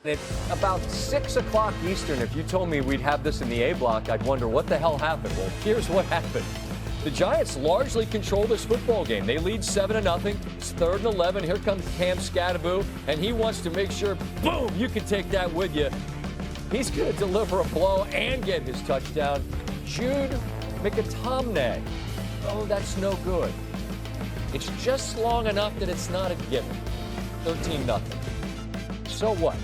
At about 6 o'clock Eastern, if you told me we'd have this in the A block, I'd wonder what the hell happened. Well, here's what happened. The Giants largely control this football game. They lead 7-0. It's 3rd and 11. Here comes Cam Scadaboo, and he wants to make sure, boom, you can take that with you. He's going to deliver a blow and get his touchdown. Jude McAtomney. Oh, that's no good. It's just long enough that it's not a given. 13-0. So what?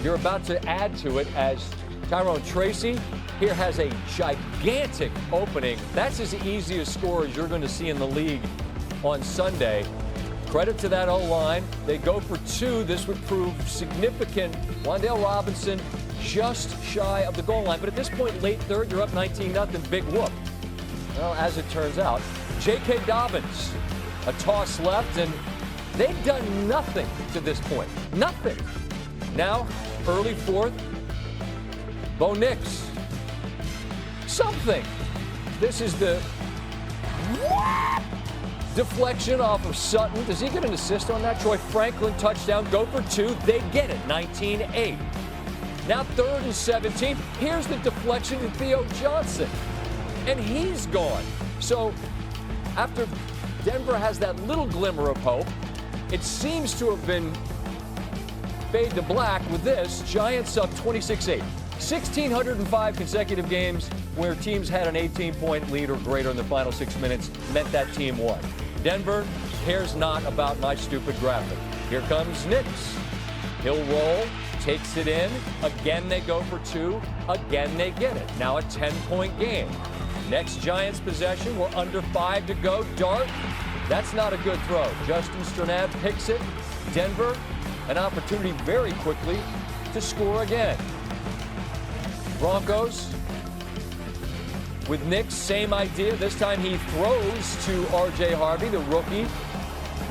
You're about to add to it as Tyrone Tracy here has a gigantic opening. That's as easy a score as you're going to see in the league on Sunday. Credit to that O-line. They go for 2. This would prove significant. Wan'Dale Robinson just shy of the goal line. But at this point, late third, you're up 19-0. Big whoop. Well, as it turns out, J.K. Dobbins, a toss left, and they've done nothing to this point. Nothing. Now, early fourth, Bo Nix. Something. This is the deflection off of Sutton. Does he get an assist on that? Troy Franklin touchdown. Go for 2. They get it. 19-8. Now 3rd and 17. Here's the deflection to Theo Johnson. And he's gone. So after Denver has that little glimmer of hope, it seems to have been fade to black with this. Giants up 26-8. 1,605 consecutive games where teams had an 18-point lead or greater in the final 6 minutes meant that team won. Denver cares not about my stupid graphic. Here comes Nix. He'll roll, takes it in. Again, they go for 2. Again, they get it. Now a 10-point game. Next Giants possession, we're under 5 to go. Dart, that's not a good throw. Justin Strnad picks it. Denver, an opportunity very quickly to score again. Broncos with Nix, same idea. This time he throws to R.J. Harvey, the rookie,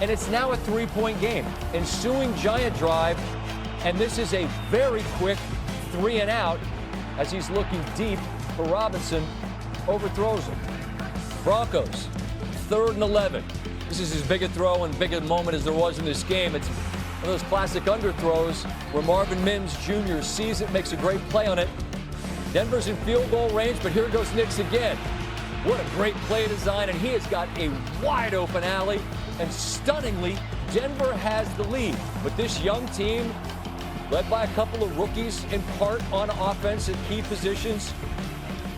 and it's now a 3-point game. Ensuing Giant drive, and this is a very quick 3 and out as he's looking deep for Robinson, overthrows him. Broncos, 3rd and 11. This is as big a throw and big a moment as there was in this game. It's one of those classic underthrows where Marvin Mims Jr. sees it, makes a great play on it. Denver's in field goal range, but here goes Nix again. What a great play design, and he has got a wide open alley, and stunningly, Denver has the lead. But this young team, led by a couple of rookies in part on offense at key positions,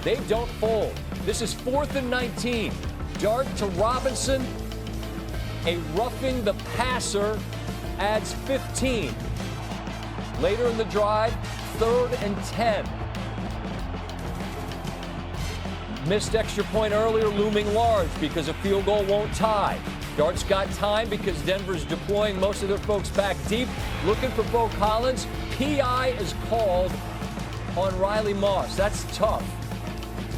they don't fold. This is 4th and 19. Dart to Robinson, a roughing the passer, adds 15. Later in the drive, 3rd and 10. Missed extra point earlier, looming large because a field goal won't tie. Dart's got time because Denver's deploying most of their folks back deep. Looking for Bo Collins. PI is called on Riley Moss. That's tough.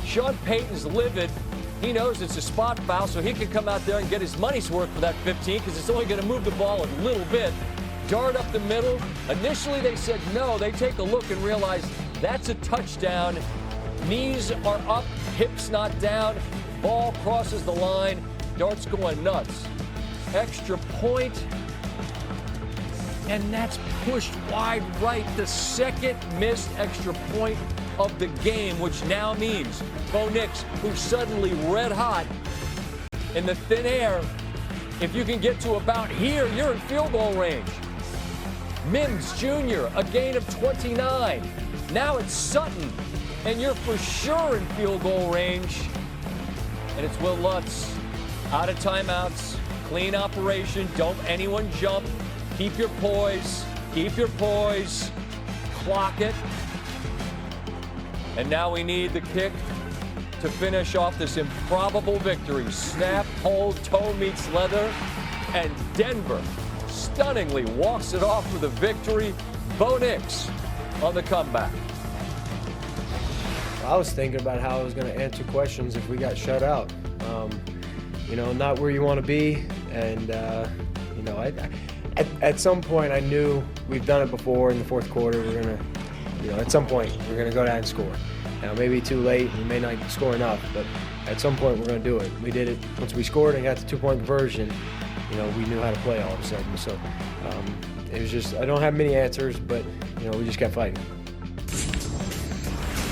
Sean Payton's livid. He knows it's a spot foul, so he can come out there and get his money's worth for that 15 because it's only going to move the ball a little bit. Dart up the middle. Initially, they said no. They take a look and realize that's a touchdown. Knees are up, hips not down. Ball crosses the line. Dart's going nuts. Extra point. And that's pushed wide right. The second missed extra point of the game, which now means Bo Nix, who's suddenly red hot in the thin air, if you can get to about here, you're in field goal range. Mims Jr., a gain of 29. Now it's Sutton, and you're for sure in field goal range. And it's Will Lutz out of timeouts, clean operation, don't anyone jump, keep your poise, clock it. And now we need the kick to finish off this improbable victory. Snap, hold, toe meets leather, and Denver stunningly walks it off with a victory. Bo Nix on the comeback. I was thinking about how I was going to answer questions if we got shut out. Not where you want to be, and at some point I knew we've done it before in the fourth quarter. We're gonna, at some point we're gonna go down and score. Now maybe too late, we may not score enough, but at some point we're gonna do it. We did it once we scored and got the 2-point conversion. We knew how to play all of a sudden. So It was just, I don't have many answers, but, you know, we just kept fighting.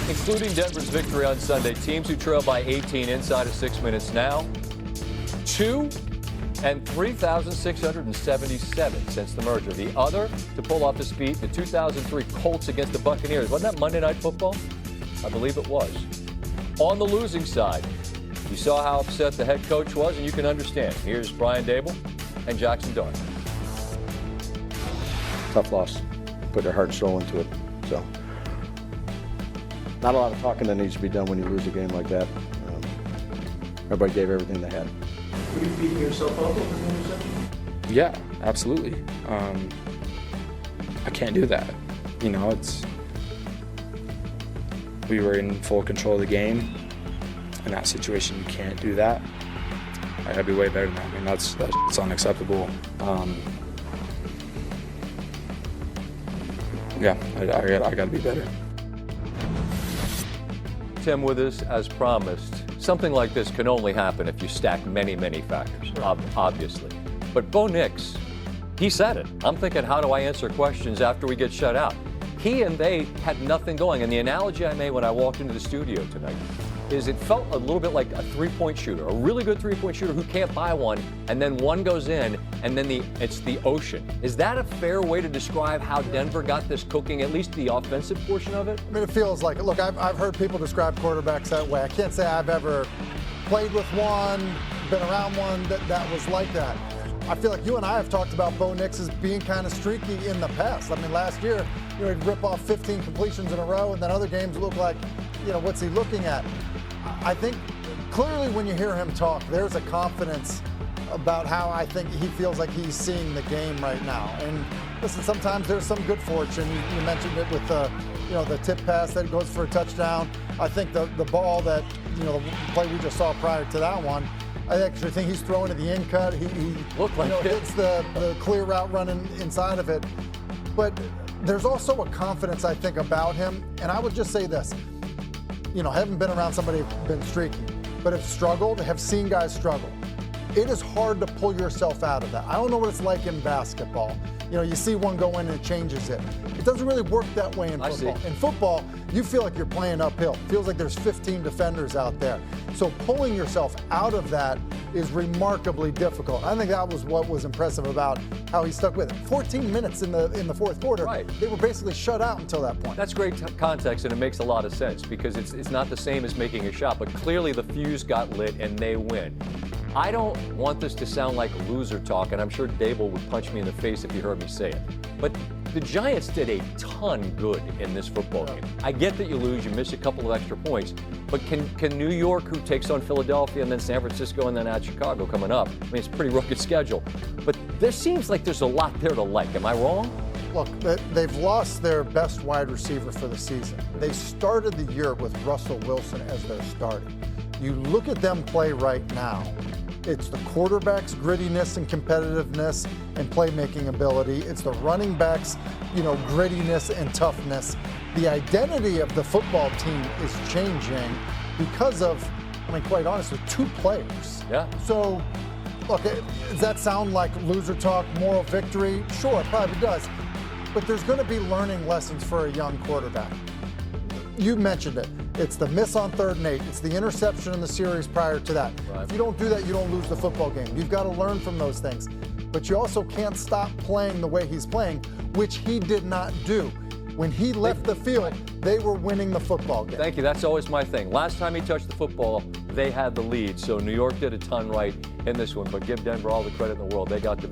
Including Denver's victory on Sunday, teams who trail by 18 inside of 6 minutes now, 2 and 3,677 since the merger. The other to pull off this feat, the 2003 Colts against the Buccaneers. Wasn't that Monday Night Football? I believe it was. On the losing side, you saw how upset the head coach was, and you can understand. Here's Brian Dable and Jackson Dart. Tough loss. Put their heart and soul into it. So, not a lot of talking that needs to be done when you lose a game like that. Everybody gave everything they had. Were you beating yourself up over the interception? Yeah, absolutely. I can't do that. You know, we were in full control of the game. In that situation, you can't do that. I gotta be way better than that. I mean, that's unacceptable. Yeah, I gotta be better. Tim with us, as promised. Something like this can only happen if you stack many, many factors, obviously. But Bo Nix, he said it. I'm thinking, how do I answer questions after we get shut out? He and they had nothing going. And the analogy I made when I walked into the studio tonight is it felt a little bit like a three-point shooter, a really good three-point shooter who can't buy one, and then one goes in, and then it's the ocean. Is that a fair way to describe how Denver got this cooking, at least the offensive portion of it? I mean, it feels like, look, I've heard people describe quarterbacks that way. I can't say I've ever played with one, been around one that was like that. I feel like you and I have talked about Bo Nix as being kind of streaky in the past. I mean, last year, you know, he'd rip off 15 completions in a row, and then other games look like, you know, what's he looking at? I think clearly when you hear him talk, there's a confidence about how I think he feels like he's seeing the game right now. And listen, sometimes there's some good fortune. You mentioned it with the tip pass that goes for a touchdown. I think the ball that, you know, the play we just saw prior to that one, I actually think he's throwing to the in cut. He looked like hits the clear route running inside of it. But there's also a confidence, I think, about him. And I would just say this. You know, haven't been around somebody who's been streaky, but have struggled, have seen guys struggle. It is hard to pull yourself out of that. I don't know what it's like in basketball. You know, you see one go in and it changes it. It doesn't really work that way in football. In football, you feel like you're playing uphill. It feels like there's 15 defenders out there. So pulling yourself out of that is remarkably difficult. I think that was what was impressive about how he stuck with it. 14 minutes in the fourth quarter, right. They were basically shut out until that point. That's great context, and it makes a lot of sense because it's not the same as making a shot, but clearly the fuse got lit and they win. I don't want this to sound like loser talk, and I'm sure Dable would punch me in the face if he heard me say it. But the Giants did a ton good in this football game. I get that you lose, you miss a couple of extra points, but can New York, who takes on Philadelphia and then San Francisco and then at Chicago coming up, I mean, it's a pretty rugged schedule, but there seems like there's a lot there to like. Am I wrong? Look, they've lost their best wide receiver for the season. They started the year with Russell Wilson as their starter. You look at them play right now. It's the quarterback's grittiness and competitiveness and playmaking ability. It's the running back's, grittiness and toughness. The identity of the football team is changing because of, quite honestly, two players. Yeah. So, look, does that sound like loser talk, moral victory? Sure, it probably does. But there's going to be learning lessons for a young quarterback. You mentioned it. It's the miss on 3rd and 8. It's the interception in the series prior to that. Right. If you don't do that, you don't lose the football game. You've got to learn from those things. But you also can't stop playing the way he's playing, which he did not do. When he left the field, they were winning the football game. Thank you. That's always my thing. Last time he touched the football, they had the lead. So New York did a ton right in this one, but give Denver all the credit in the world. They got the